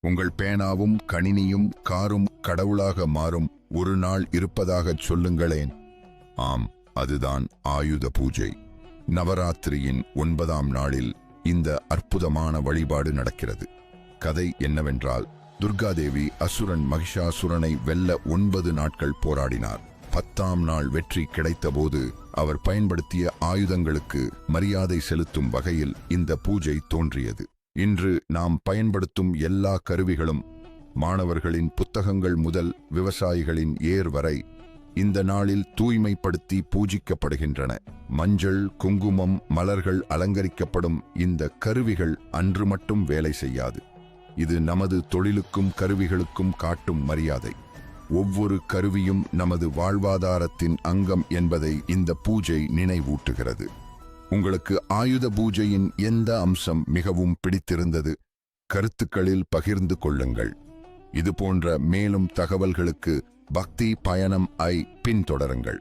உங்கள் பேனாவும் கணினியும் காரும் கடவுளாக மாறும் ஒரு நாள் இருப்பதாகச் சொல்லுங்களேன். ஆம், அதுதான் ஆயுத பூஜை. நவராத்திரியின் 9ஆம் நாளில் இந்த அற்புதமான வழிபாடு நடக்கிறது. கதை என்னவென்றால், துர்காதேவி அசுரன் மகிஷாசுரனை வெல்ல 9 நாட்கள் போராடினார். 10ஆம் நாள் வெற்றி கிடைத்தபோது அவர் பயன்படுத்திய ஆயுதங்களுக்கு மரியாதை செலுத்தும் வகையில் இந்த பூஜை தோன்றியது. இன்று நாம் பயன்படுத்தும் எல்லா கருவிகளும், மாணவர்களின் புத்தகங்கள் முதல் விவசாயிகளின் ஏர் வரை, இந்த நாளில் தூய்மைப்படுத்தி பூஜிக்கப்படுகின்றன. மஞ்சள், குங்குமம், மலர்கள் அலங்கரிக்கப்படும் இந்த கருவிகள் அன்று மட்டும் வேலை செய்யாது. இது நமது தொழிலுக்கும் கருவிகளுக்கும் காட்டும் மரியாதை. ஒவ்வொரு கருவியும் நமது வாழ்வாதாரத்தின் அங்கம் என்பதை இந்த பூஜை நினைவூட்டுகிறது. உங்களுக்கு ஆயுத பூஜையின் எந்த அம்சம் மிகவும் பிடித்திருந்தது? கருத்துக்களில் பகிர்ந்து கொள்ளுங்கள். இதுபோன்ற மேலும் தகவல்களுக்கு பக்தி பயணம் ஐ பின்தொடருங்கள்.